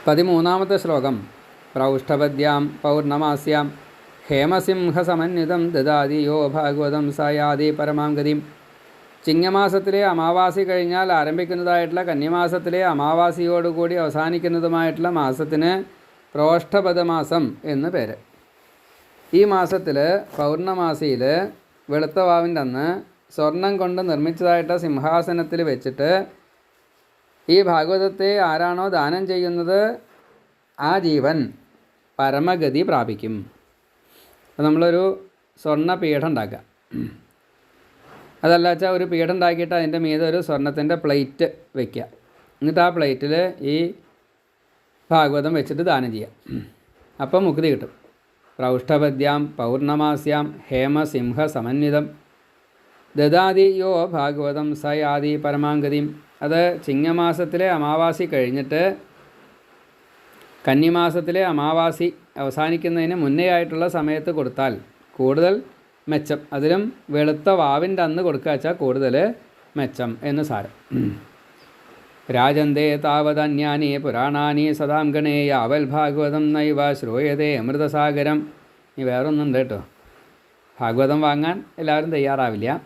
13-ാമത്തെ ശ്ലോകം. പ്രൗഷ്ഠപദ്യാം പൗർണമാസ്യാം ഹേമസിംഹസമന്വിതം ദദാതി യോ ഭാഗവതം സയാതി പരമാം ഗതിം. ചിങ്ങമാസത്തിലെ അമാവാസി കഴിഞ്ഞാൽ ആരംഭിക്കുന്നതായിട്ടുള്ള കന്യമാസത്തിലെ അമാവാസിയോടുകൂടി അവസാനിക്കുന്നതുമായിട്ടുള്ള മാസത്തിന് പ്രോഷ്ഠപദമാസം എന്ന് പേര്. ഈ മാസത്തിൽ പൗർണമാസിയിൽ വെളുത്ത വാവിൻ്റെ അന്ന് സ്വർണം കൊണ്ട് നിർമ്മിച്ചതായിട്ട് സിംഹാസനത്തിൽ വെച്ചിട്ട് ഈ ഭാഗവതത്തെ ആരാണോ ദാനം ചെയ്യുന്നത് ആ ജീവൻ പരമഗതി പ്രാപിക്കും. അപ്പോൾ നമ്മളൊരു സ്വർണ്ണ പീഠം ഉണ്ടാക്കുക. അതല്ല വെച്ചാൽ ഒരു പീഠം ഉണ്ടാക്കിയിട്ട് അതിൻ്റെ മീതെ ഒരു സ്വർണത്തിൻ്റെ പ്ലേറ്റ് വയ്ക്കുക. എന്നിട്ട് ആ പ്ലേറ്റിൽ ഈ ഭാഗവതം വെച്ചിട്ട് ദാനം ചെയ്യാം. അപ്പം മുക്തി കിട്ടും. പ്രൗഷ്ഠപദ്യാം പൗർണമാസ്യാം ഹേമസിംഹ സമന്വിതം ദദാതി യോ ഭാഗവതം സയാതി പരമാംഗതിം. അത് ചിങ്ങമാസത്തിലെ അമാവാസി കഴിഞ്ഞിട്ട് കന്നിമാസത്തിലെ അമാവാസി അവസാനിക്കുന്നതിന് മുന്നേ ആയിട്ടുള്ള സമയത്ത് കൊടുത്താൽ കൂടുതൽ മെച്ചം. അതിലും വെളുത്ത വാവിൻ്റെ അന്ന് കൊടുക്കുക വെച്ചാൽ കൂടുതൽ മെച്ചം എന്ന് സാരം. രാജന്തേ താവതന്യാനി പുരാണാനി സദാം ഗണേ യാവൽ ഭാഗവതം നൈവ ശ്രൂയതേ അമൃതസാഗരം. ഇനി വേറൊന്നുണ്ട് കേട്ടോ. ഭാഗവതം വാങ്ങാൻ എല്ലാവരും തയ്യാറാവില്ല,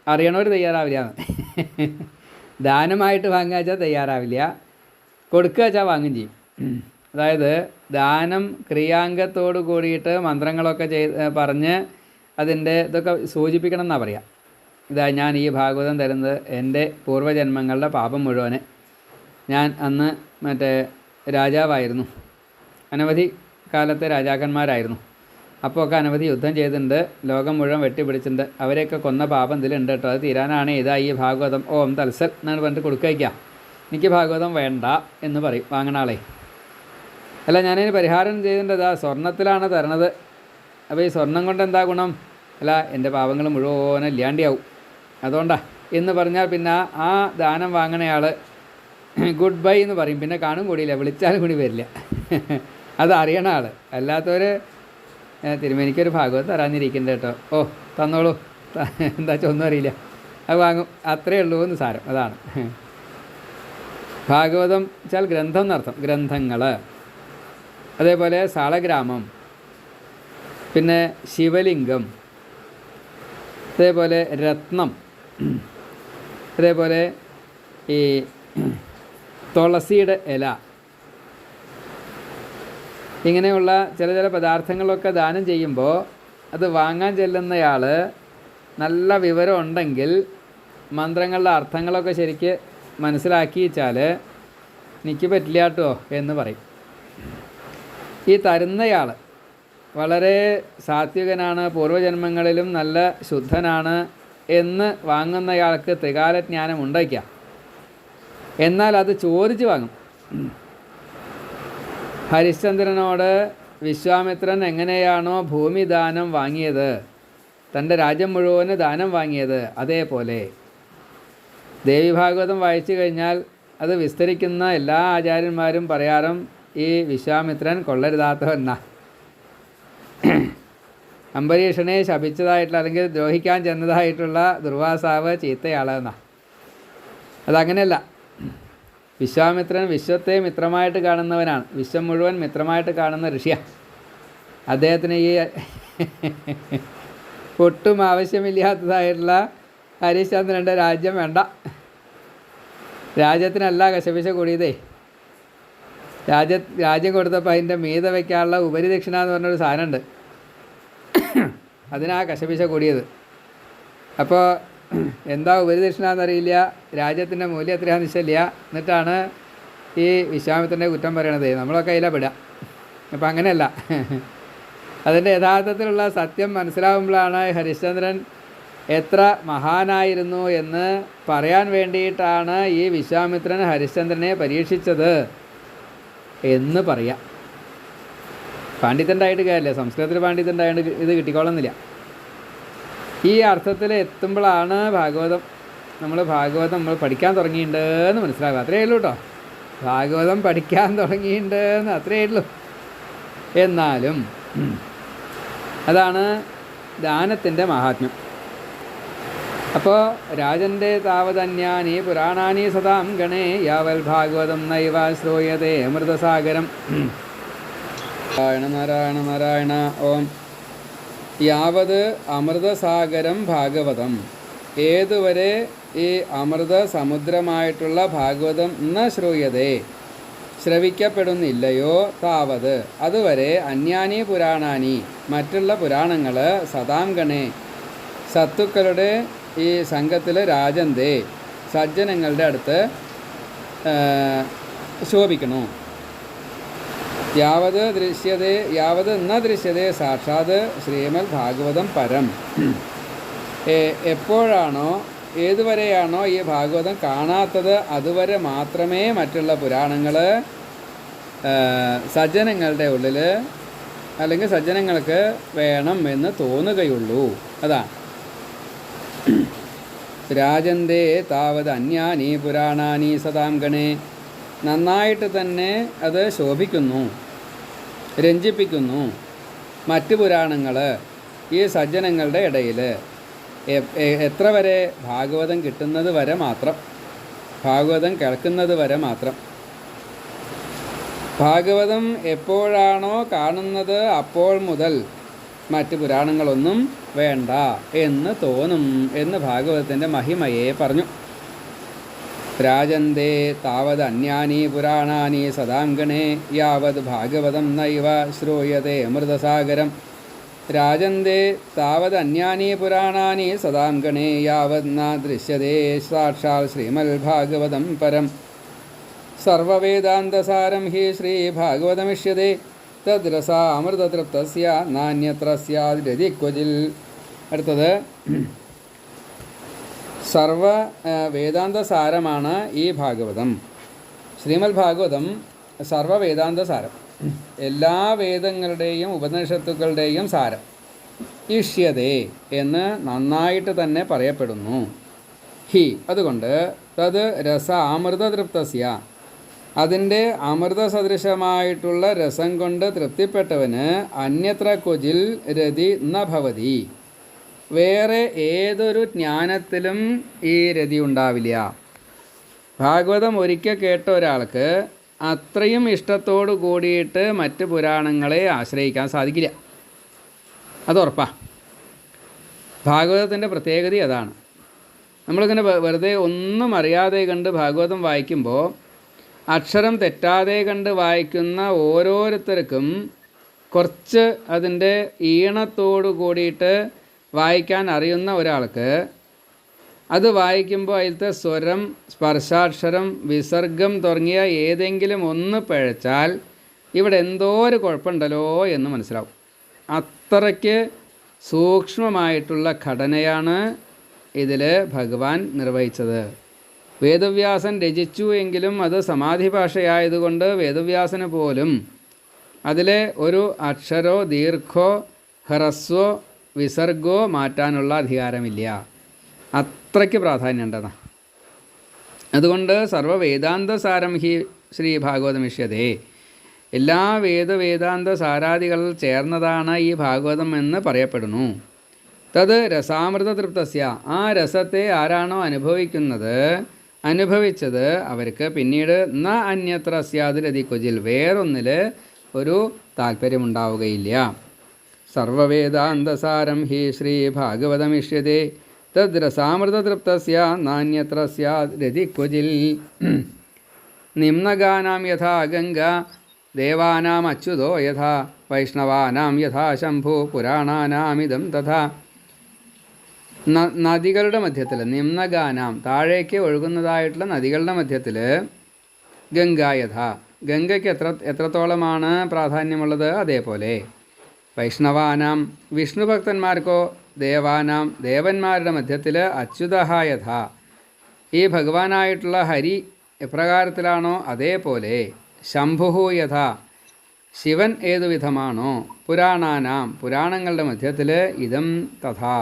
അറിയണവർ തയ്യാറാവില്ല. ദാനമായിട്ട് വാങ്ങുക വെച്ചാൽ തയ്യാറാവില്ല, കൊടുക്കുക വെച്ചാൽ വാങ്ങും ചെയ്യും. അതായത് ദാനം ക്രിയാംഗത്തോട് കൂടിയിട്ട് മന്ത്രങ്ങളൊക്കെ പറഞ്ഞ് അതിൻ്റെ ഇതൊക്കെ സൂചിപ്പിക്കണം എന്നാണ് പറയുക. ഇതാ ഞാൻ ഈ ഭാഗവതം തരുന്നത് എൻ്റെ പൂർവ്വജന്മങ്ങളുടെ പാപം മുഴുവന്. ഞാൻ അന്ന് രാജാവായിരുന്നു, അനവധി കാലത്തെ രാജാക്കന്മാരായിരുന്നു. അപ്പോൾ ഒക്കെ അനവധി യുദ്ധം ചെയ്തിട്ടുണ്ട്, ലോകം മുഴുവൻ വെട്ടിപ്പിടിച്ചിട്ടുണ്ട്. അവരെയൊക്കെ കൊന്ന പാപം ഇതിലുണ്ട് കേട്ടോ. അത് തീരാനാണ് ഇതാ ഈ ഭാഗവതം ഓം തത്സൽ എന്നാണ് പറഞ്ഞിട്ട് കൊടുക്കുക. എനിക്ക് ഭാഗവതം വേണ്ട എന്ന് പറയും വാങ്ങണ ആളെ. അല്ല, ഞാനതിന് പരിഹാരം ചെയ്തിട്ടുണ്ട്, ഇതാ സ്വർണ്ണത്തിലാണ് തരണത്. അപ്പോൾ ഈ സ്വർണം കൊണ്ട് എന്താ ഗുണം? അല്ല, എൻ്റെ പാപങ്ങൾ മുഴുവൻ ഇല്ലാണ്ടിയാവും, അതുകൊണ്ടാ എന്ന് പറഞ്ഞാൽ പിന്നെ ആ ദാനം വാങ്ങണയാൾ ഗുഡ് ബൈ എന്ന് പറയും. പിന്നെ കാണും കൂടിയില്ല, വിളിച്ചാലും കൂടി വരില്ല. അത് അറിയണ ആൾ. അല്ലാത്തവർ തിരുമേനിക്കൊരു ഭാഗവതം തരാനിരിക്കുന്നുണ്ട് കേട്ടോ, ഓ തന്നോളൂ, എന്താ ഒന്നും അറിയില്ല, അത് വാങ്ങും, അത്രയേ ഉള്ളൂ എന്ന് സാരം. അതാണ് ഭാഗവതം വെച്ചാൽ ഗ്രന്ഥം എന്നർത്ഥം, ഗ്രന്ഥങ്ങൾ. അതേപോലെ സാളഗ്രാമം, പിന്നെ ശിവലിംഗം, അതേപോലെ രത്നം, അതേപോലെ ഈ തുളസിയുടെ ഇല, ഇങ്ങനെയുള്ള ചില പദാർത്ഥങ്ങളൊക്കെ ദാനം ചെയ്യുമ്പോൾ അത് വാങ്ങാൻ ചെല്ലുന്നയാൾ നല്ല വിവരം ഉണ്ടെങ്കിൽ മന്ത്രങ്ങളുടെ അർത്ഥങ്ങളൊക്കെ ശരിക്ക് മനസ്സിലാക്കി വെച്ചാൽ എനിക്ക് പറ്റില്ല കേട്ടോ എന്ന് പറയും. ഈ തരുന്നയാൾ വളരെ സാത്വികനാണ്, പൂർവ്വജന്മങ്ങളിലും നല്ല ശുദ്ധനാണ് എന്ന് വാങ്ങുന്നയാൾക്ക് ത്രികാലജ്ഞാനം ഉണ്ടായിരിക്കാം. എന്നാൽ അത് ചോദിച്ച് വാങ്ങും. ഹരിശ്ചന്ദ്രനോട് വിശ്വാമിത്രൻ എങ്ങനെയാണോ ഭൂമി ദാനം വാങ്ങിയത്, തൻ്റെ രാജ്യം മുഴുവന് ദാനം വാങ്ങിയത്, അതേപോലെ ദേവി ഭാഗവതം വായിച്ചു കഴിഞ്ഞാൽ അത് വിസ്തരിക്കുന്ന എല്ലാ ആചാര്യന്മാരും പറയാറും ഈ വിശ്വാമിത്രൻ കൊള്ളരുതാത്തവനാ, അംബരീഷനെ ശപിച്ചതായിട്ടുള്ള അല്ലെങ്കിൽ ദ്രോഹിക്കാൻ ചെന്നതായിട്ടുള്ള ദുർവാസാവ് ചീത്തയാളെന്നാ. അതങ്ങനെയല്ല. വിശ്വാമിത്രൻ വിശ്വത്തെ മിത്രമായിട്ട് കാണുന്നവനാണ്, വിശ്വം മുഴുവൻ മിത്രമായിട്ട് കാണുന്ന ഋഷിയാണ്. അദ്ദേഹത്തിന് ഈ ഒട്ടും ആവശ്യമില്ലാത്തതായിട്ടുള്ള ഹരിശ്ചന്ദ്രൻ്റെ രാജ്യം വേണ്ട. രാജ്യത്തിനല്ല കശപിശ കൂടിയതേ. രാജ്യം കൊടുത്തപ്പോൾ അതിൻ്റെ മീത വയ്ക്കാനുള്ള ഉപരിദക്ഷിണ എന്ന് പറഞ്ഞൊരു സാധനമുണ്ട്, അതിനാ കശപിശ കൂടിയത്. അപ്പോൾ എന്താ ഉപരിദക്ഷിണ എന്നറിയില്ല, രാജ്യത്തിൻ്റെ മൂല്യം എത്രയാണെന്ന് നിശ്ചയില്ല. എന്നിട്ടാണ് ഈ വിശ്വാമിത്രൻ്റെ കുറ്റം പറയണത്. നമ്മളൊക്കെ അതിലാണ് പെടുക. അപ്പം അങ്ങനെയല്ല, അതിൻ്റെ യഥാർത്ഥത്തിലുള്ള സത്യം മനസ്സിലാവുമ്പോഴാണ് ഹരിശ്ചന്ദ്രൻ എത്ര മഹാനായിരുന്നു എന്ന് പറയാൻ വേണ്ടിയിട്ടാണ് ഈ വിശ്വാമിത്രൻ ഹരിശ്ചന്ദ്രനെ പരീക്ഷിച്ചത് എന്ന് പറയാം. പാണ്ഡിത്യണ്ടായിട്ട് കാര്യമില്ല, സംസ്കൃതത്തിൽ പാണ്ഡിത്യണ്ടായിട്ട് ഇത് കിട്ടിക്കോളുന്നില്ല. ഈ അർത്ഥത്തിൽ എത്തുമ്പോഴാണ് ഭാഗവതം നമ്മൾ പഠിക്കാൻ തുടങ്ങിയിട്ടുണ്ടെന്ന് മനസ്സിലാക്കുക. അത്രയേ ഉള്ളൂ കേട്ടോ. ഭാഗവതം പഠിക്കാൻ തുടങ്ങിയിട്ടുണ്ടെന്ന് അത്രയേ ഉള്ളൂ. എന്നാലും അതാണ് ദാനത്തിൻ്റെ മഹാത്മ്യം. അപ്പോൾ രാജൻ്റെ താവതന്യാനി പുരാണാനി സദാം ഗണേ യാവൽ ഭാഗവതം നൈവ ശ്രൂയതേ അമൃതസാഗരം. നാരായണ നാരായണ നാരായണ. ഓം. യാവത് അമൃതസാഗരം ഭാഗവതം, ഏതുവരെ ഈ അമൃത സമുദ്രമായിട്ടുള്ള ഭാഗവതം ന ശ്രൂയതേ, ശ്രവിക്കപ്പെടുന്നില്ലയോ, താവത് അതുവരെ അന്യാനി പുരാണാനി മറ്റുള്ള പുരാണങ്ങൾ സദാംഗണേ സത്തുക്കളുടെ ഈ സംഘത്തിൽ രാജന്തേ സജ്ജനങ്ങളുടെ അടുത്ത് ശോഭിക്കണു. യാവത് ദൃശ്യതേ യാവത് ന ദൃശ്യതേ സാക്ഷാത് ശ്രീമദ് ഭാഗവതം പരം, എപ്പോഴാണോ ഏതുവരെയാണോ ഈ ഭാഗവതം കാണാത്തത് അതുവരെ മാത്രമേ മറ്റുള്ള പുരാണങ്ങൾ സജ്ജനങ്ങളുടെ ഉള്ളിൽ അല്ലെങ്കിൽ സജ്ജനങ്ങൾക്ക് വേണം എന്ന് തോന്നുകയുള്ളൂ. അതാണ് രാജന്തേ താവത് അന്യാനി പുരാണാനി സദാം ഗണേ, നന്നായിട്ട് തന്നെ അത് ശോഭിക്കുന്നു, രഞ്ജിപ്പിക്കുന്നു മറ്റ് പുരാണങ്ങൾ ഈ സജ്ജനങ്ങളുടെ ഇടയിൽ. എത്ര വരെ? ഭാഗവതം കിട്ടുന്നത് വരെ മാത്രം, ഭാഗവതം കേൾക്കുന്നത് വരെ മാത്രം. ഭാഗവതം എപ്പോഴാണോ കാണുന്നത് അപ്പോൾ മുതൽ മറ്റ് പുരാണങ്ങളൊന്നും വേണ്ട എന്ന് തോന്നും എന്ന് ഭാഗവതത്തിൻ്റെ മഹിമയെ പറഞ്ഞു. രാജന്തേ താവത് അന്യാനി പുരാണാനി സദാംഗണേ യാവത് ഭാഗവതം നൈവ ശ്രൂയതേ അമൃതസാഗരം. രാജന്തേ താവത് അന്യാനി പുരാണാനി സദാംഗണേ യാവത് ന ദൃശ്യതേ സാക്ഷാൽ ശ്രീമൽ ഭാഗവതം പരം. സർവവേദാന്തസാരം ഹി ശ്രീ ഭാഗവതമിഷ്യതേ തദ്രസ അമൃതതൃപ്തസ്യ നാന്യത്ര സ്യാദ് ക്വചിൽ. അടുത്തത് സർവ വേദാന്തസാരമാണ് ഈ ഭാഗവതം. ശ്രീമദ് ഭാഗവതം സർവവേദാന്തസാരം, എല്ലാ വേദങ്ങളുടെയും ഉപനിഷത്തുക്കളുടെയും സാരം. ഇഷ്യതേ എന്ന് നന്നായിട്ട് തന്നെ പറയപ്പെടുന്നു. ഹി അതുകൊണ്ട് തത് രസ അമൃതതൃപ്തസ്യ അതിൻ്റെ അമൃതസദൃശമായിട്ടുള്ള രസം കൊണ്ട് തൃപ്തിപ്പെട്ടവന് അന്യത്ര ക്വചിൽ രതി ന ഭവതി, വേറെ ഏതൊരു ജ്ഞാനത്തിലും ഈ രതി ഉണ്ടാവില്ല. ഭാഗവതം ഒരിക്കൽ കേട്ട ഒരാൾക്ക് അത്രയും ഇഷ്ടത്തോടു കൂടിയിട്ട് മറ്റ് പുരാണങ്ങളെ ആശ്രയിക്കാൻ സാധിക്കില്ല. അതുറപ്പാ. ഭാഗവതത്തിൻ്റെ പ്രത്യേകത അതാണ്. നമ്മളിങ്ങനെ വെറുതെ ഒന്നും അറിയാതെ കണ്ട് ഭാഗവതം വായിക്കുമ്പോൾ അക്ഷരം തെറ്റാതെ കണ്ട് വായിക്കുന്ന ഓരോരുത്തർക്കും കുറച്ച് അതിൻ്റെ ഈണത്തോടു കൂടിയിട്ട് വായിക്കാൻ അറിയുന്ന ഒരാൾക്ക് അത് വായിക്കുമ്പോൾ അതിലത്തെ സ്വരം, സ്പർശാക്ഷരം, വിസർഗം തുടങ്ങിയ ഏതെങ്കിലും ഒന്ന് പിഴച്ചാൽ ഇവിടെ എന്തോ ഒരു കുഴപ്പമുണ്ടല്ലോ എന്ന് മനസ്സിലാവും. അത്രയ്ക്ക് സൂക്ഷ്മമായിട്ടുള്ള ഘടനയാണ് ഇതിൽ ഭഗവാൻ നിർവഹിച്ചത്. വേദവ്യാസൻ രചിച്ചു എങ്കിലും അത് സമാധി ഭാഷയായതുകൊണ്ട് വേദവ്യാസന് പോലും അതിലെ ഒരു അക്ഷരോ ദീർഘോ ഹ്രസ്വോ വിസർഗോ മാറ്റാനുള്ള അധികാരമില്ല. അത്രയ്ക്ക് പ്രാധാന്യമുണ്ടെന്നാണ്. അതുകൊണ്ട് സർവവേദാന്തസാരം ഹി ശ്രീ ഭാഗവതമിഷ്യതേ, എല്ലാ വേദാന്ത സാരാദികളിൽ ചേർന്നതാണ് ഈ ഭാഗവതം എന്ന് പറയപ്പെടുന്നു. തത് രസാമൃത തൃപ്തസ്യ, ആ രസത്തെ ആരാണോ അനുഭവിച്ചത് അവർക്ക് പിന്നീട് ന അന്യത്ര സ്യാതിരതി ക്വചിൽ, വേറൊന്നിൽ ഒരു താല്പര്യമുണ്ടാവുകയില്ല. സർവവേദാന്തസാരം ഹി ശ്രീ ഭാഗവതമിഷ്യതേ തദ്രസാമൃതതൃപ്തസ്യ നാന്യത്ര സ്യാതിരതി ക്വചിൽ. നിമ്നഗാനാം യഥാ ഗംഗ ദേവാനാം അച്യുതോ യഥാ വൈഷ്ണവാനാം യഥാ ശംഭു പുരാണാനാമിതം തഥാ. നദികളുടെ മധ്യത്തിൽ നിമ്നഗാനാം താഴേക്ക് ഒഴുകുന്നതായിട്ടുള്ള നദികളുടെ മധ്യത്തിൽ ഗംഗായഥ, ഗംഗയ്ക്ക് എത്രത്തോളമാണ് പ്രാധാന്യമുള്ളത് അതേപോലെ വൈഷ്ണവാനാം വിഷ്ണു ഭക്തന്മാർക്കോ ദേവാനാം ദേവന്മാരുടെ മധ്യത്തിൽ അച്യുതഹായഥ, ഈ ഭഗവാനായിട്ടുള്ള ഹരി എപ്രകാരത്തിലാണോ അതേപോലെ ശംഭുഹു യഥ, ശിവൻ ഏതുവിധമാണോ പുരാണാനാം പുരാണങ്ങളുടെ മധ്യത്തിൽ ഇതം തഥാ,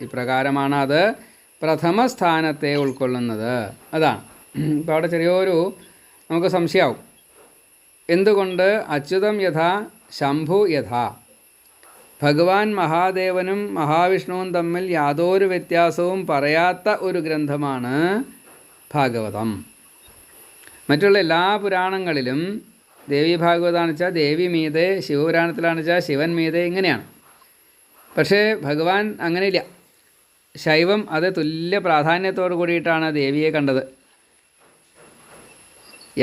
ഇപ്രകാരമാണ് അത് പ്രഥമ സ്ഥാനത്തെ ഉൾക്കൊള്ളുന്നത്. അതാണ് ഇപ്പോൾ അവിടെ ചെറിയൊരു നമുക്ക് സംശയമാവും. എന്തുകൊണ്ട് അച്യുതം യഥാ ശംഭു യഥാ, ഭഗവാൻ മഹാദേവനും മഹാവിഷ്ണുവും തമ്മിൽ യാതൊരു വ്യത്യാസവും പറയാത്ത ഒരു ഗ്രന്ഥമാണ് ഭാഗവതം. മറ്റുള്ള എല്ലാ പുരാണങ്ങളിലും ദേവി ഭാഗവതമാണെന്ന് വെച്ചാൽ ദേവി മീതെ, ശിവപുരാണത്തിലാണെന്ന് വെച്ചാൽ ശിവൻ മീതെ, ഇങ്ങനെയാണ്. പക്ഷേ ഭഗവാൻ അങ്ങനെയില്ല. ശൈവം അത് തുല്യ പ്രാധാന്യത്തോടു കൂടിയിട്ടാണ് ദേവിയെ കണ്ടത്.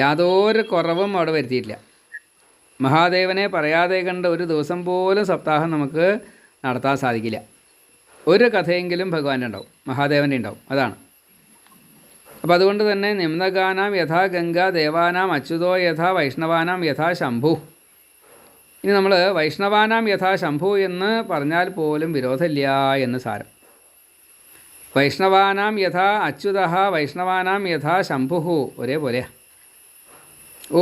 യാതൊരു കുറവും അവിടെ വരുത്തിയിട്ടില്ല. മഹാദേവനെ പറയാതെ കണ്ട് ഒരു ദിവസം പോലും സപ്താഹം നമുക്ക് നടത്താൻ സാധിക്കില്ല. ഒരു കഥയെങ്കിലും ഭഗവാന്റെ ഉണ്ടാവും, മഹാദേവൻ്റെ ഉണ്ടാവും. അതാണ്. അപ്പോൾ അതുകൊണ്ട് തന്നെ നിമ്നഗാനാം യഥാ ഗംഗ ദേവാനാം അച്യുതോ യഥാ വൈഷ്ണവാനാം യഥാ ശംഭു. ഇനി നമ്മൾ വൈഷ്ണവാനാം യഥാ ശംഭു എന്ന് പറഞ്ഞാൽ പോലും വിരോധമില്ല എന്ന് സാരം. വൈഷ്ണവാനാം യഥാ അച്യുത വൈഷ്ണവാനാം യഥാ ശംഭു ഒരേപോലെയാണ്,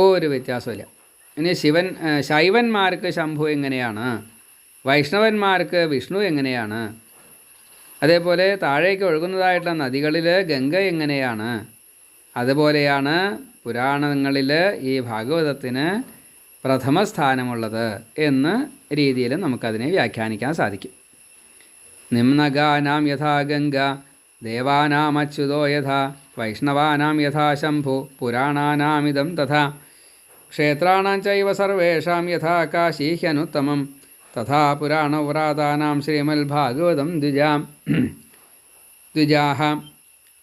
ഒരു വ്യത്യാസമില്ല. ഇനി ശൈവന്മാർക്ക് ശംഭു എങ്ങനെയാണ്, വൈഷ്ണവന്മാർക്ക് വിഷ്ണു എങ്ങനെയാണ്, അതേപോലെ താഴേക്ക് ഒഴുകുന്നതായിട്ടുള്ള നദികളിൽ ഗംഗ എങ്ങനെയാണ്, അതുപോലെയാണ് പുരാണങ്ങളിൽ ഈ ഭാഗവതത്തിന് പ്രഥമ സ്ഥാനമുള്ളത് എന്ന രീതിയിൽ നമുക്കതിനെ വ്യാഖ്യാനിക്കാൻ സാധിക്കും. നിമ്നഗാനാം യഥാ ഗംഗ ദേവാനാം അച്യുതോ യഥാ വൈഷ്ണവാനാം യഥാ ശംഭു പുരാണാനാമിദം തഥാ ക്ഷേത്രാണാം ചൈവ സർവേഷാം യഥാ കാശീ ഹ്യനുത്തമം തഥാ പുരാണവ്രാതാനാം ശ്രീമദ്ഭാഗവതം ദ്വിജാഹ.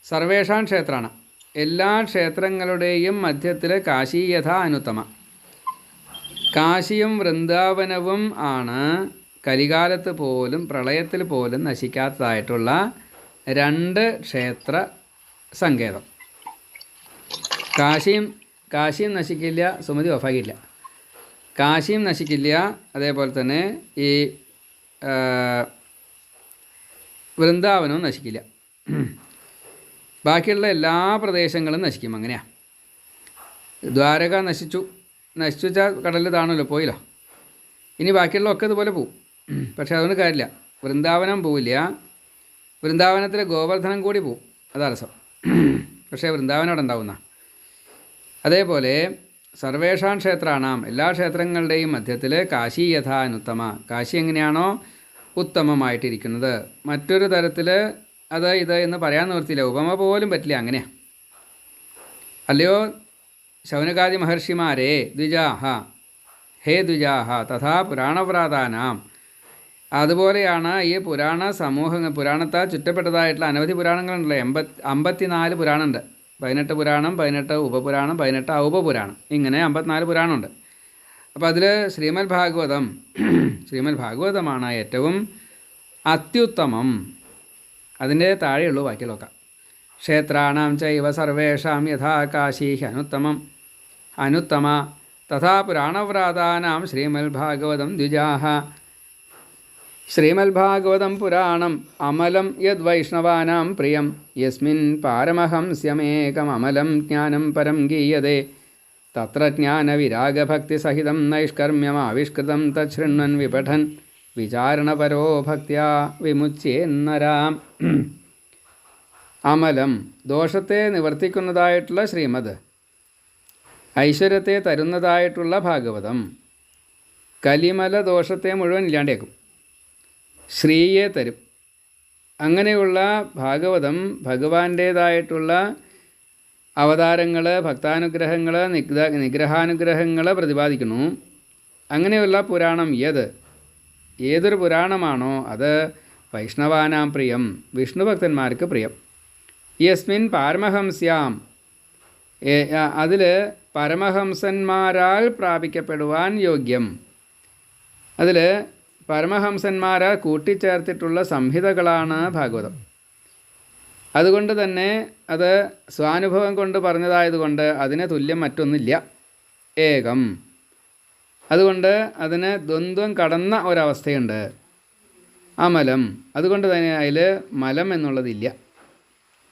സർവേഷാം ക്ഷേത്രാണ്, എല്ലാ ക്ഷേത്രങ്ങളുടെയും മധ്യത്തിൽ കാശി യഥാ അനുത്തമ. കാശിയും വൃന്ദാവനവും ആണ് കലികാലത്ത് പോലും പ്രളയത്തിൽ പോലും നശിക്കാത്തതായിട്ടുള്ള രണ്ട് ക്ഷേത്ര സങ്കേതം. കാശിയും നശിക്കില്ല, സുമതി ഓഫാക്കിയില്ല. കാശിയും നശിക്കില്ല, അതേപോലെ തന്നെ ഈ വൃന്ദാവനവും നശിക്കില്ല. ബാക്കിയുള്ള എല്ലാ പ്രദേശങ്ങളും നശിക്കും. അങ്ങനെയാണ്. ദ്വാരക നശിച്ചു വെച്ചാൽ കടലിൽ താണല്ലോ, പോയില്ലോ. ഇനി ബാക്കിയുള്ളതൊക്കെ ഇതുപോലെ പോവും. പക്ഷേ അതുകൊണ്ട് കാര്യമില്ല, വൃന്ദാവനം പോവില്ല. വൃന്ദാവനത്തിൽ ഗോവർദ്ധനം കൂടി പോവും, അതാ രസം. പക്ഷേ വൃന്ദാവനം അവിടെ ഉണ്ടാവുന്ന. അതേപോലെ സർവേഷാം ക്ഷേത്രാണാം, എല്ലാ ക്ഷേത്രങ്ങളുടെയും മധ്യത്തിൽ കാശി യഥാ അനുത്തമ. കാശി എങ്ങനെയാണോ ഉത്തമമായിട്ടിരിക്കുന്നത്, മറ്റൊരു തരത്തിൽ അത് ഇത് എന്ന് പറയാൻ നിവൃത്തിയില്ല, ഉപമ പോലും പറ്റില്ല. അങ്ങനെയാണ്. അല്ലയോ ശൗനകാദി മഹർഷിമാരെ, ദ്വിജാഹ, ഹേ ദ്വിജാഹ തഥാ പുരാണവ്രാതാനാം. അതുപോലെയാണ് ഈ പുരാണത്താൽ ചുറ്റപ്പെട്ടതായിട്ടുള്ള അനവധി പുരാണങ്ങളുണ്ടല്ലോ. 54 പുരാണമുണ്ട്. 18 പുരാണം, 18 ഉപപുരാണം, 18 ഔപപുരാണം, ഇങ്ങനെ 54 പുരാണമുണ്ട്. അപ്പോൾ അതിൽ ശ്രീമദ് ഭാഗവതമാണ് ഏറ്റവും അത്യുത്തമം. അതിൻ്റെ താഴെയുള്ളൂ ബാക്കിയുള്ളതൊക്കെ. ക്ഷേത്രാണാം ചൈവ സർവേഷാം യഥാ കാശീ അനുത്തമ തഥാ പുരാണവ്രാതാനാം ശ്രീമദ്ഭാഗവതം ദ്വിജാഹ. ശ്രീമദ്ഭാഗവതം പുരാണം അമലം യദ്വൈഷ്ണവാനാം പ്രിയം യസ്മിൻ പാരമഹംസ്യമേകമമലം ജ്ഞാനം പരം ഗീയതേ തത്ര ജ്ഞാനവിരാഗഭക്തിസഹിതം നൈഷ്കർമ്യമാവിഷ്കൃതം തച്ഛൃണ്വൻ വിപഠൻ വിചാരണപരോ ഭക്ത്യാ വിമുച്യേന്നരാം. അമലം, ദോഷത്തെ നിവർത്തിക്കുന്നതായിട്ടുള്ള ശ്രീമദ്, ഐശ്വര്യത്തെ തരുന്നതായിട്ടുള്ള ഭാഗവതം, കലിമല ദോഷത്തെ മുഴുവൻ ഇല്ലാണ്ടേക്കും, ശ്രീയെ തരും. അങ്ങനെയുള്ള ഭാഗവതം ഭഗവാന്റേതായിട്ടുള്ള അവതാരങ്ങൾ, ഭക്താനുഗ്രഹങ്ങൾ, നിഗ്രഹാനുഗ്രഹങ്ങൾ പ്രതിപാദിക്കുന്നു. അങ്ങനെയുള്ള പുരാണം ഏതൊരു പുരാണമാണോ അത് വൈഷ്ണവാനാം പ്രിയം, വിഷ്ണു ഭക്തന്മാർക്ക് പ്രിയം. യസ്മിൻ പാരമഹംസ്യാം, അതിൽ പരമഹംസന്മാരാൽ പ്രാപിക്കപ്പെടുവാൻ യോഗ്യം. അതിൽ പരമഹംസന്മാരാൽ കൂട്ടിച്ചേർത്തിട്ടുള്ള സംഹിതകളാണ് ഭാഗവതം. അതുകൊണ്ട് തന്നെ അത് സ്വാനുഭവം കൊണ്ട് പറഞ്ഞതായതുകൊണ്ട് അതിന് തുല്യം മറ്റൊന്നില്ല, ഏകം. അതുകൊണ്ട് അതിന് ദ്വന്ദ്വം കടന്ന ഒരവസ്ഥയുണ്ട്. അമലം, അതുകൊണ്ട് തന്നെ അതിൽ മലം എന്നുള്ളതില്ല,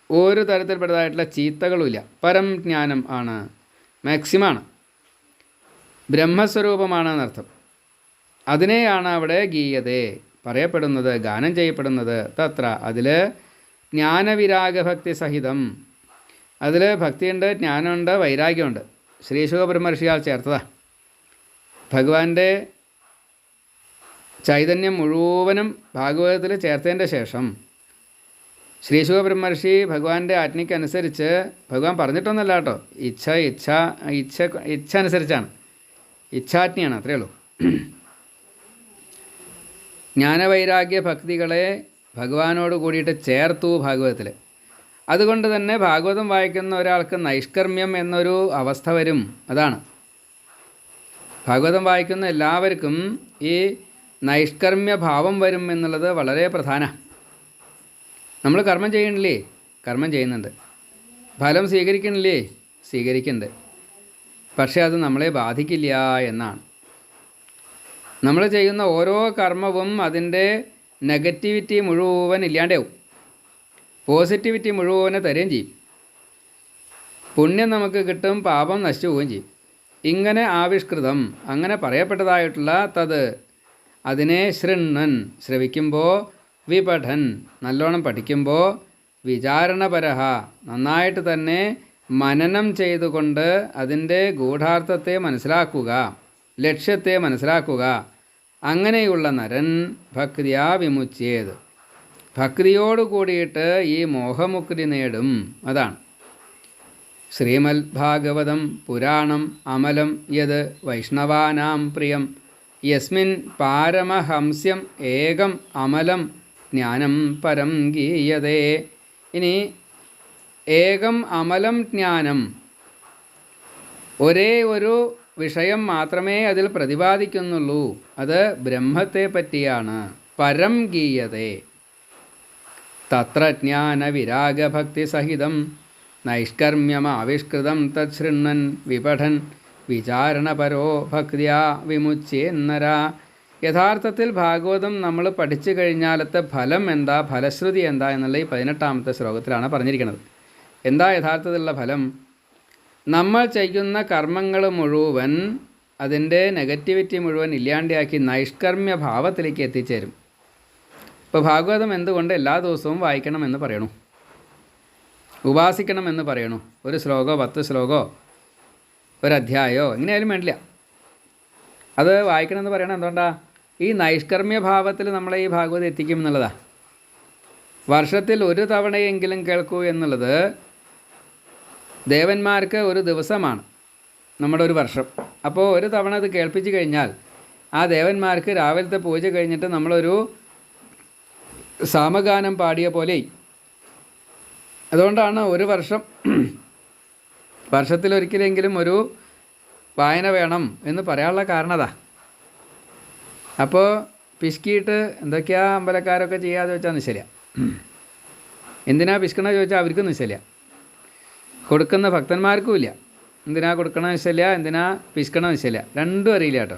ഒരു തരത്തിൽപ്പെട്ടതായിട്ടുള്ള ചീത്തകളുമില്ല. പരം ജ്ഞാനം ആണ്, മാക്സിമാണ്, ബ്രഹ്മസ്വരൂപമാണ് എന്നർത്ഥം. അതിനെയാണ് അവിടെ ഗീയതേ പറയപ്പെടുന്നത്, ഗാനം ചെയ്യപ്പെടുന്നത്. തത്ര, അതിൽ ജ്ഞാനവിരാഗഭക്തി സഹിതം, അതിൽ ഭക്തിയുണ്ട്, ജ്ഞാനമുണ്ട്, വൈരാഗ്യമുണ്ട്. ശ്രീശുഖ ബ്രഹ്മർഷിയാൽ ചേർത്തതാ. ഭഗവാന്റെ ചൈതന്യം മുഴുവനും ഭാഗവതത്തിൽ ചേർത്തതിൻ്റെ ശേഷം ശ്രീശുക ബ്രഹ്മർഷി ഭഗവാന്റെ ആജ്ഞയ്ക്കനുസരിച്ച്, ഭഗവാൻ പറഞ്ഞിട്ടൊന്നല്ല കേട്ടോ, ഇച്ഛ അനുസരിച്ചാണ്, ഇച്ഛാജ്ഞയാണ്, അത്രയേ ഉള്ളൂ. ജ്ഞാനവൈരാഗ്യ ഭക്തികളെ ഭഗവാനോട് കൂടിയിട്ട് ചേർത്തു ഭാഗവതത്തിൽ. അതുകൊണ്ട് തന്നെ ഭാഗവതം വായിക്കുന്ന ഒരാൾക്ക് നൈഷ്കർമ്മ്യം എന്നൊരു അവസ്ഥ വരും. അതാണ് ഭാഗവതം വായിക്കുന്ന എല്ലാവർക്കും ഈ നൈഷ്കർമ്മ്യ ഭാവം വരും എന്നുള്ളത് വളരെ പ്രധാന. നമ്മൾ കർമ്മം ചെയ്യണില്ലേ? കർമ്മം ചെയ്യുന്നുണ്ട്. ഫലം സ്വീകരിക്കണില്ലേ? സ്വീകരിക്കുന്നുണ്ട്. പക്ഷേ അത് നമ്മളെ ബാധിക്കില്ല എന്നാണ്. നമ്മൾ ചെയ്യുന്ന ഓരോ കർമ്മവും അതിൻ്റെ നെഗറ്റിവിറ്റി മുഴുവൻ ഇല്ലാണ്ടാവും, പോസിറ്റിവിറ്റി മുഴുവനെ തരുകയും ചെയ്യും. പുണ്യം നമുക്ക് കിട്ടും, പാപം നശിച്ചു പോവുകയും ചെയ്യും. ഇങ്ങനെ ആവിഷ്കൃതം, അങ്ങനെ പറയപ്പെട്ടതായിട്ടുള്ള തത്, അതിനെ ശൃണ്ണൻ, ശ്രവിക്കുമ്പോൾ, വിപഠൻ, നല്ലോണം പഠിക്കുമ്പോൾ, വിചാരണപരഹ, നന്നായിട്ട് തന്നെ മനനം ചെയ്തുകൊണ്ട് അതിൻ്റെ ഗൂഢാർത്ഥത്തെ മനസ്സിലാക്കുക, ലക്ഷ്യത്തെ മനസ്സിലാക്കുക. അങ്ങനെയുള്ള നരൻ ഭക്തിയാ വിമുച്യേത്, ഭക്തിയോട് കൂടിയിട്ട് ഈ മോഹമുക്തി നേടും. അതാണ് ശ്രീമദ് ഭാഗവതം പുരാണം അമലം യത് വൈഷ്ണവാനാം പ്രിയം യസ്മിൻ പാരമഹംസ്യം ഏകം അമലം ജ്ഞാനം പരം ഗീയതേ. ഇനി ഏകം അമലം ജ്ഞാനം, ഒരേ ഒരു വിഷയം മാത്രമേ അതിൽ പ്രതിപാദിക്കുന്നുള്ളൂ, അത് ബ്രഹ്മത്തെ പറ്റിയാണ്. പരം ഗീയതേ തത്ര ജ്ഞാന വിരാഗഭക്തി സഹിതം നൈഷ്കർമ്മ്യമാവിഷ്കൃതം തച്ഛൃണ്ണൻ വിപഠൻ വിചാരണപരോ ഭക്തിയാ വിമുച്യേന്നര. യഥാർത്ഥത്തിൽ ഭാഗവതം നമ്മൾ പഠിച്ചു കഴിഞ്ഞാലത്തെ ഫലം എന്താ, ഫലശ്രുതി എന്താ എന്നുള്ള ഈ 18ാമത്തെ ശ്ലോകത്തിലാണ് പറഞ്ഞിരിക്കുന്നത്. എന്താ യഥാർത്ഥത്തിലുള്ള ഫലം? നമ്മൾ ചെയ്യുന്ന കർമ്മങ്ങൾ മുഴുവൻ അതിൻ്റെ നെഗറ്റിവിറ്റി മുഴുവൻ ഇല്ലാണ്ടാക്കി നൈഷ്കർമ്മ്യ ഭാവത്തിലേക്ക് എത്തിച്ചേരും. ഇപ്പോൾ ഭാഗവതം എന്തുകൊണ്ട് എല്ലാ ദിവസവും വായിക്കണമെന്ന് പറയണു, ഉപാസിക്കണമെന്ന് പറയണു? ഒരു ശ്ലോകമോ 10 ശ്ലോകമോ ഒരധ്യായമോ എങ്ങനെയായാലും വേണ്ടില്ല, അത് വായിക്കണമെന്ന് പറയണം. എന്തുകൊണ്ടാ? ഈ നൈഷ്കർമ്മ്യ ഭാവത്തിൽ നമ്മളെ ഈ ഭാഗവതം എത്തിക്കും എന്നുള്ളതാണ്. വർഷത്തിൽ ഒരു തവണയെങ്കിലും കേൾക്കൂ എന്നുള്ളത് ദേവന്മാർക്ക് ഒരു ദിവസമാണ്, നമ്മുടെ ഒരു വർഷം. അപ്പോൾ ഒരു തവണ അത് കേൾപ്പിച്ച് കഴിഞ്ഞാൽ ആ ദേവന്മാർക്ക് രാവിലത്തെ പൂജ കഴിഞ്ഞിട്ട് നമ്മളൊരു സാമഗാനം പാടിയ പോലെ. അതുകൊണ്ടാണ് ഒരു വർഷത്തിലൊരിക്കലെങ്കിലും ഒരു വായന വേണം എന്ന് പറയാനുള്ള കാരണതാ. അപ്പോൾ പിശുക്കിയിട്ട് എന്തൊക്കെയാ അമ്പലക്കാരൊക്കെ ചെയ്യാതെ ചോദിച്ചാൽ നിശ്ചല. എന്തിനാ പിശുക്കണ ചോദിച്ചാൽ അവർക്കും നിശ്ചല, കൊടുക്കുന്ന ഭക്തന്മാർക്കും ഇല്ല. എന്തിനാ കൊടുക്കണ നിശ്ചല, എന്തിനാ പിശുക്കണ നിശ്ചല, രണ്ടും അറിയില്ല കേട്ടോ.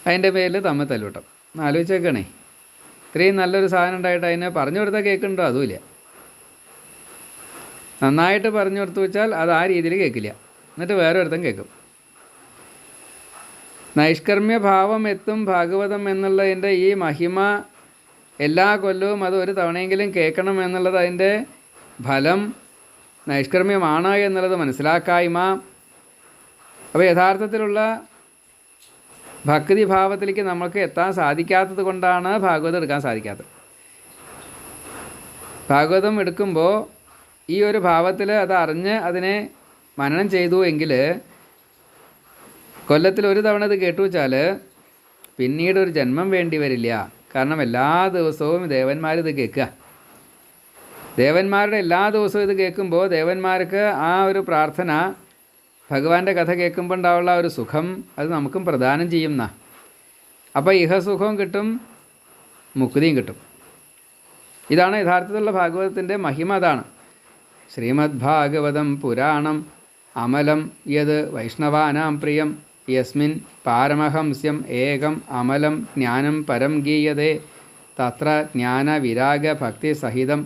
അതിൻ്റെ പേരിൽ തമ്മിൽ തല്ലുവിട്ടം. ആലോചിച്ചേക്കണേ, ഇത്രയും നല്ലൊരു സാധനം ഉണ്ടായിട്ട് അതിനെ പറഞ്ഞു കൊടുത്താൽ കേൾക്കുന്നുണ്ടോ? അതുമില്ല. നന്നായിട്ട് പറഞ്ഞു കൊടുത്തു വെച്ചാൽ അത് ആ രീതിയിൽ കേൾക്കില്ല, എന്നിട്ട് വേറെ ഒരുത്തം കേൾക്കും. നൈഷ്കർമ്മ്യ ഭാവം എത്തും ഭാഗവതം എന്നുള്ളതിൻ്റെ ഈ മഹിമ എല്ലാ കൊല്ലവും അത് ഒരു തവണയെങ്കിലും കേൾക്കണം എന്നുള്ളത് അതിൻ്റെ ഫലം. നൈഷ്കർമ്മ്യമാണ് എന്നുള്ളത് മനസ്സിലാക്കായ്മ. അപ്പോൾ യഥാർത്ഥത്തിലുള്ള ഭക്തി ഭാവത്തിലേക്ക് നമുക്ക് എത്താൻ സാധിക്കാത്തത് കൊണ്ടാണ് ഭാഗവതം എടുക്കാൻ സാധിക്കാത്തത്. ഭാഗവതം എടുക്കുമ്പോൾ ഈ ഒരു ഭാവത്തിൽ അത് അറിഞ്ഞ് അതിനെ മനനം ചെയ്തു എങ്കിൽ, കൊല്ലത്തിൽ ഒരു തവണ ഇത് കേട്ടു വെച്ചാൽ പിന്നീട് ഒരു ജന്മം വേണ്ടി വരില്ല. കാരണം എല്ലാ ദിവസവും ദേവന്മാരിത് കേൾക്കുക. ദേവന്മാരുടെ എല്ലാ ദിവസവും ഇത് കേൾക്കുമ്പോൾ ദേവന്മാർക്ക് ആ ഒരു പ്രാർത്ഥന, ഭഗവാന്റെ കഥ കേൾക്കുമ്പോൾ ഉണ്ടാവുള്ള ഒരു സുഖം അത് നമുക്കും പ്രദാനം ചെയ്യുന്ന. അപ്പോൾ ഇഹസുഖവും കിട്ടും, മുക്തിയും കിട്ടും. ഇതാണ് യഥാർത്ഥത്തിലുള്ള ഭാഗവതത്തിൻ്റെ മഹിമ. അതാണ് ശ്രീമദ് ഭാഗവതം പുരാണം അമലം യത് വൈഷ്ണവാനാം പ്രിയം യസ്മിൻ പാരമഹംസ്യം ഏകം അമലം ജ്ഞാനം പരം ഗീയതേ തത്ര ജ്ഞാന വിരാഗ ഭക്തി സഹിതം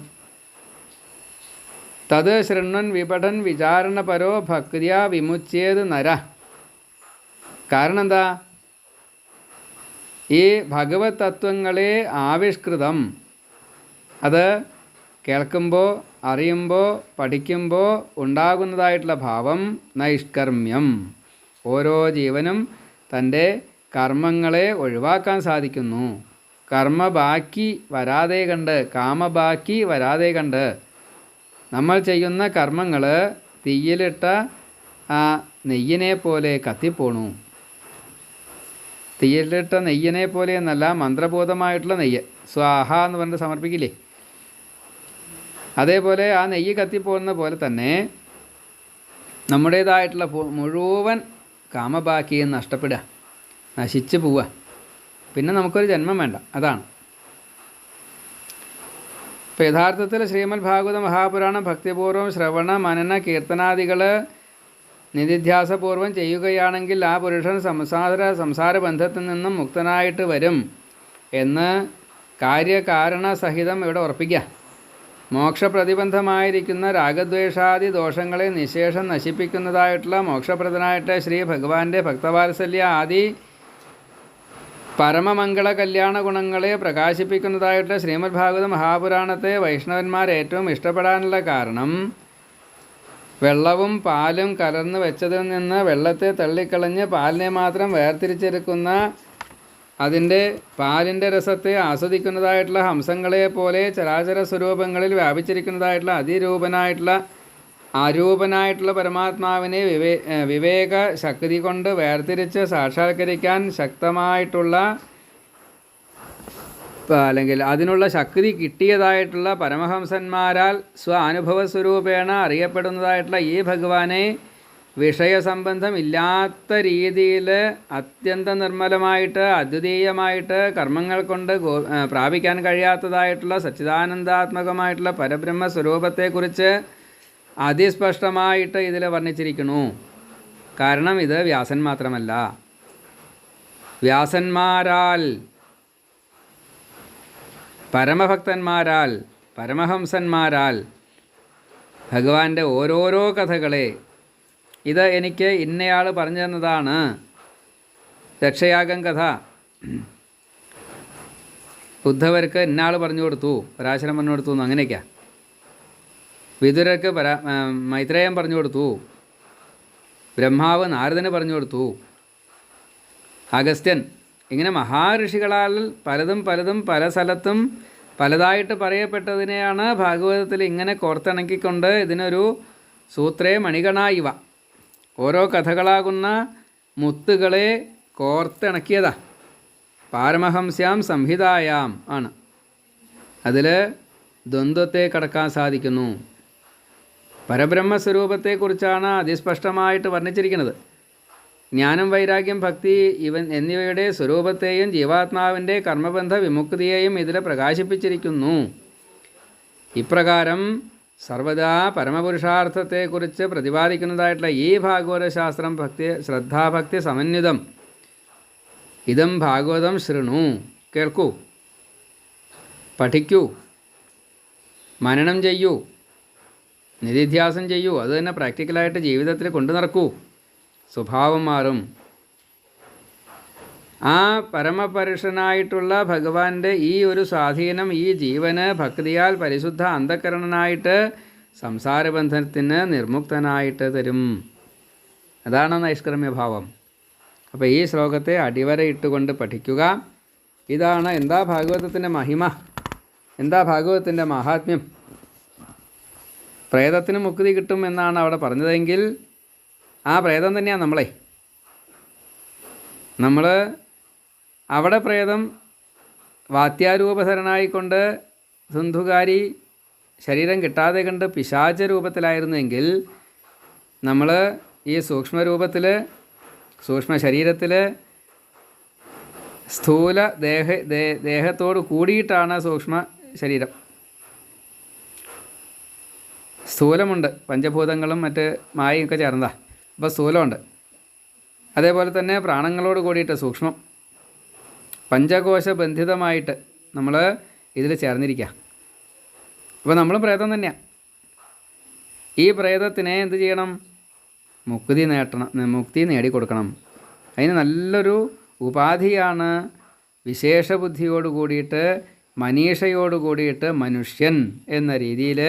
തത് ശൃണ്വൻ വിപഠൻ വിചാരണപരോ ഭക്തിയാ വിമുച്യേത് നര. കാരണം എന്താ? ഈ ഭഗവത് തത്വങ്ങളെ ആവിഷ്കൃതം, അത് കേൾക്കുമ്പോൾ, അറിയുമ്പോൾ, പഠിക്കുമ്പോൾ ഉണ്ടാകുന്നതായിട്ടുള്ള ഭാവം നൈഷ്കർമ്മ്യം. ഓരോ ജീവനും തൻ്റെ കർമ്മങ്ങളെ ഒഴിവാക്കാൻ സാധിക്കുന്നു. കർമ്മ ബാക്കി വരാതെ കണ്ട്, കാമബാക്കി വരാതെ കണ്ട് നമ്മൾ ചെയ്യുന്ന കർമ്മങ്ങൾ തീയിലിട്ട ആ നെയ്യിനെ പോലെ കത്തിപ്പോണു. തീയിലിട്ട നെയ്യിനെ പോലെ എന്നല്ല, മന്ത്രബോധമായിട്ടുള്ള നെയ്യ് സ്വാഹ എന്ന് പറഞ്ഞിട്ട് സമർപ്പിക്കില്ലേ, അതേപോലെ ആ നെയ്യ് കത്തിപ്പോകുന്ന പോലെ തന്നെ നമ്മുടേതായിട്ടുള്ള മുഴുവൻ കാമബാക്കിയും നഷ്ടപ്പെടുക, നശിച്ചു പോവുക. പിന്നെ നമുക്കൊരു ജന്മം വേണ്ട. അതാണ് ഇപ്പോൾ യഥാർത്ഥത്തിൽ ശ്രീമദ് ഭാഗവത മഹാപുരാണം ഭക്തിപൂർവ്വം ശ്രവണ മനന കീർത്തനാദികൾ നിധിധ്യാസപൂർവം ചെയ്യുകയാണെങ്കിൽ ആ പുരുഷൻ സംസാര ബന്ധത്തിൽ നിന്നും മുക്തനായിട്ട് വരും എന്ന് കാര്യകാരണ സഹിതം ഇവിടെ ഉറപ്പിക്കുക. മോക്ഷപ്രതിബന്ധമായിരിക്കുന്ന രാഗദ്വേഷാദി ദോഷങ്ങളെ നിശേഷം നശിപ്പിക്കുന്നതായിട്ടുള്ള മോക്ഷപ്രദനായിട്ട് ശ്രീ ഭഗവാന്റെ ഭക്തവാത്സല്യ ആദി പരമമംഗള കല്യാണ ഗുണങ്ങളെ പ്രകാശിപ്പിക്കുന്നതായിട്ട് ശ്രീമദ് ഭാഗവത മഹാപുരാണത്തെ വൈഷ്ണവന്മാർ ഏറ്റവും ഇഷ്ടപ്പെടാനുള്ള കാരണം വെള്ളവും പാലും കലർന്ന് വെച്ചതിൽ നിന്ന് വെള്ളത്തെ തള്ളിക്കളഞ്ഞ് പാലിനെ മാത്രം വേർതിരിച്ചെടുക്കുന്ന, അതിൻ്റെ പാലിൻ്റെ രസത്തെ ആസ്വദിക്കുന്നതായിട്ടുള്ള ഹംസങ്ങളെ പോലെ ചരാചര സ്വരൂപങ്ങളിൽ വ്യാപിച്ചിരിക്കുന്നതായിട്ടുള്ള അരൂപനായിട്ടുള്ള പരമാത്മാവിനെ വിവേക ശക്തി കൊണ്ട് വേർതിരിച്ച് സാക്ഷാത്കരിക്കാൻ ശക്തമായിട്ടുള്ള അല്ലെങ്കിൽ അതിനുള്ള ശക്തി കിട്ടിയതായിട്ടുള്ള പരമഹംസന്മാരാൽ അനുഭവ സ്വരൂപേണ അറിയപ്പെടുന്നതായിട്ടുള്ള ഈ ഭഗവാനെ വിഷയസംബന്ധം ഇല്ലാത്ത രീതിയിൽ അത്യന്തം നിർമ്മലമായിട്ട് അദ്വിതീയമായിട്ട് കർമ്മങ്ങൾ കൊണ്ട് പ്രാപിക്കാൻ കഴിയാത്തതായിട്ടുള്ള സച്ചിദാനന്ദാത്മകമായിട്ടുള്ള പരബ്രഹ്മ സ്വരൂപത്തെക്കുറിച്ച് അതിസ്പഷ്ടമായിട്ട് ഇതിൽ വർണ്ണിച്ചിരിക്കുന്നു. കാരണം ഇത് വ്യാസൻ മാത്രമല്ല, വ്യാസന്മാരാൽ, പരമഭക്തന്മാരാൽ, പരമഹംസന്മാരാൽ ഭഗവാന്റെ ഓരോരോ കഥകളെ, ഇത് എനിക്ക് ഇന്നയാൾ പറഞ്ഞു തന്നതാണ്, ദക്ഷയാഗം കഥ ഉദ്ധവർക്ക് ഇന്നയാൾ പറഞ്ഞു കൊടുത്തു, പരാശരം പറഞ്ഞു കൊടുത്തു, അങ്ങനെയൊക്കെയാണ്. വിതുരർക്ക് മൈത്രേയൻ പറഞ്ഞു കൊടുത്തു, ബ്രഹ്മാവ് നാരദന് പറഞ്ഞു കൊടുത്തു, അഗസ്ത്യൻ, ഇങ്ങനെ മഹാഋഷികളാൽ പലതും പല സ്ഥലത്തും പലതായിട്ട് പറയപ്പെട്ടതിനെയാണ് ഭാഗവതത്തിൽ ഇങ്ങനെ കോർത്തിണക്കിക്കൊണ്ട് ഇതിനൊരു സൂത്രേ മണികണായിവ, ഓരോ കഥകളാകുന്ന മുത്തുകളെ കോർത്തിണക്കിയതാ. പാരമഹംസ്യാം സംഹിതായാം ആണ്. അതിൽ ദ്വന്ദ്വത്തെ കടക്കാൻ സാധിക്കുന്നു. പരബ്രഹ്മസ്വരൂപത്തെക്കുറിച്ചാണ് അതിസ്പഷ്ടമായിട്ട് വർണ്ണിച്ചിരിക്കുന്നത്. ജ്ഞാനം, വൈരാഗ്യം, ഭക്തി എന്നിവയുടെ സ്വരൂപത്തെയും ജീവാത്മാവിൻ്റെ കർമ്മബന്ധ വിമുക്തിയെയും ഇതിൽ പ്രകാശിപ്പിച്ചിരിക്കുന്നു. ഇപ്രകാരം സർവദാ പരമപുരുഷാർത്ഥത്തെക്കുറിച്ച് പ്രതിപാദിക്കുന്നതായിട്ടുള്ള ഈ ഭാഗവത ശാസ്ത്രം ശ്രദ്ധാഭക്തി സമന്വിതം. ഇതം ഭാഗവതം ശൃണു, കേൾക്കൂ, പഠിക്കൂ, മനനം ചെയ്യൂ, നിധിധ്യാസം ചെയ്യൂ. അത് തന്നെ പ്രാക്ടിക്കലായിട്ട് ജീവിതത്തിൽ കൊണ്ടു നടക്കൂ. സ്വഭാവം മാറും. ആ പരമപരുഷനായിട്ടുള്ള ഭഗവാന്റെ ഈ ഒരു സ്വാധീനം ഈ ജീവന് ഭക്തിയാൽ പരിശുദ്ധ അന്ധകരണനായിട്ട് സംസാരബന്ധത്തിന് നിർമുക്തനായിട്ട് തരും. അതാണ് നൈഷ്കർമ്മ്യഭാവം. അപ്പോൾ ഈ ശ്ലോകത്തെ അടിവരയിട്ടുകൊണ്ട് പഠിക്കുക. ഇതാണ് എന്താ ഭാഗവതത്തിൻ്റെ മഹിമ, എന്താ ഭാഗവതത്തിൻ്റെ മഹാത്മ്യം. പ്രേതത്തിന് മുക്തി കിട്ടും എന്നാണ് അവിടെ പറഞ്ഞതെങ്കിൽ ആ പ്രേതം തന്നെയാണ് നമ്മളെ. നമ്മൾ അവിടെ പ്രേതം വാത്യാരൂപധരനായിക്കൊണ്ട് സിന്ധുകാരി ശരീരം കിട്ടാതെ കണ്ട് പിശാച രൂപത്തിലായിരുന്നെങ്കിൽ നമ്മൾ ഈ സൂക്ഷ്മരൂപത്തിൽ, സൂക്ഷ്മ ശരീരത്തിൽ സ്ഥൂല ദേഹത്തോട് കൂടിയിട്ടാണ് സൂക്ഷ്മ ശരീരം. സ്ഥൂലമുണ്ട്, പഞ്ചഭൂതങ്ങളും മറ്റ് മായയൊക്കെ ചേർന്നതാണ്. അപ്പോൾ സ്ഥൂലമുണ്ട്. അതേപോലെ തന്നെ പ്രാണങ്ങളോട് കൂടിയിട്ട് സൂക്ഷ്മം, പഞ്ചകോശ ബന്ധിതമായിട്ട് നമ്മൾ ഇതിൽ ചേർന്നിരിക്കുക. അപ്പോൾ നമ്മളും പ്രേതം തന്നെയാണ്. ഈ പ്രേതത്തിനെ എന്ത് ചെയ്യണം? മുക്തി നേടിക്കൊടുക്കണം. അതിന് നല്ലൊരു ഉപാധിയാണ് വിശേഷബുദ്ധിയോട് കൂടിയിട്ട്, മനീഷയോട് കൂടിയിട്ട് മനുഷ്യൻ എന്ന രീതിയിൽ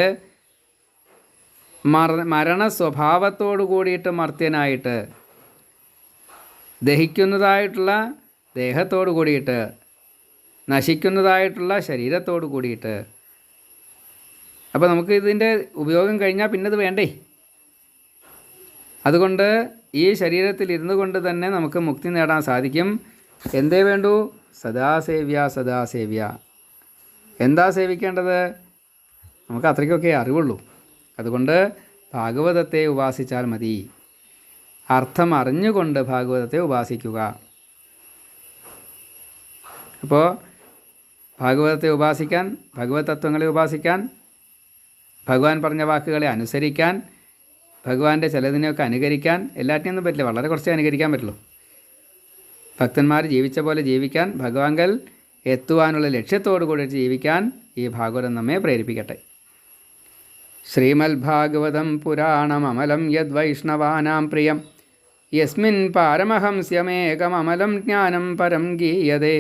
മരണസ്വഭാവത്തോടു കൂടിയിട്ട് മർത്യനായിട്ട് ദഹിക്കുന്നതായിട്ടുള്ള ദേഹത്തോട് കൂടിയിട്ട്, നശിക്കുന്നതായിട്ടുള്ള ശരീരത്തോട് കൂടിയിട്ട്. അപ്പോൾ നമുക്ക് ഇതിൻ്റെ ഉപയോഗം കഴിഞ്ഞാൽ പിന്നെ ഇത് വേണ്ടേ? അതുകൊണ്ട് ഈ ശരീരത്തിൽ ഇരുന്നു കൊണ്ട് തന്നെ നമുക്ക് മുക്തി നേടാൻ സാധിക്കും. എന്തേ വേണ്ടൂ? സദാസേവ്യ സദാസേവ്യ. എന്താ സേവിക്കേണ്ടത്? നമുക്ക് അത്രയ്ക്കൊക്കെ അറിവുള്ളൂ. അതുകൊണ്ട് ഭാഗവതത്തെ ഉപാസിച്ചാൽ മതി. അർത്ഥം അറിഞ്ഞുകൊണ്ട് ഭാഗവതത്തെ ഉപാസിക്കുക. അപ്പോൾ ഭാഗവതത്തെ ഉപാസിക്കാൻ, ഭഗവത് തത്വങ്ങളെ ഉപാസിക്കാൻ, ഭഗവാൻ പറഞ്ഞ വാക്കുകളെ അനുസരിക്കാൻ, ഭഗവാന്റെ ചിലതിനെയൊക്കെ അനുകരിക്കാൻ, എല്ലാറ്റിനൊന്നും പറ്റില്ല, വളരെ കുറച്ചേ അനുകരിക്കാൻ പറ്റുള്ളൂ. ഭക്തന്മാർ ജീവിച്ച പോലെ ജീവിക്കാൻ, ഭഗവാങ്കൽ എത്തുവാനുള്ള ലക്ഷ്യത്തോടു കൂടി ജീവിക്കാൻ ഈ ഭാഗവതം നമ്മെ പ്രേരിപ്പിക്കട്ടെ. ശ്രീമദ്ഭാഗവതം പുരാണമമലം യദ്വൈഷ്ണവാനാം പ്രിയം യസ്മിൻ പാരമഹംസ്യമേകമമലം ജ്ഞാനം പരം ഗീയതേ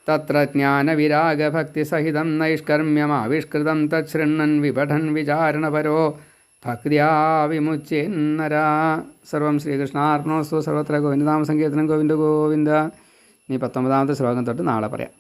തത്ര ജ്ഞാനവിരാഗഭക്തിസഹിതം നൈഷ്കർമ്മ്യമാവിഷ്കൃതം തച്ഛൃണ്ണൻ വിപഠൻ വിചാരണപരോ ഭക്തിയാ വിമുച്യേന്നരാ. സർവം ശ്രീകൃഷ്ണാർപ്പണമസ്തു. സർവത്ര ഗോവിന്ദനാമസങ്കീർത്തനം. ഗോവിന്ദ ഗോവിന്ദ. ഇനി 19ാമത്തെ ശ്ലോകം തൊട്ട് നാളെ പറയാം.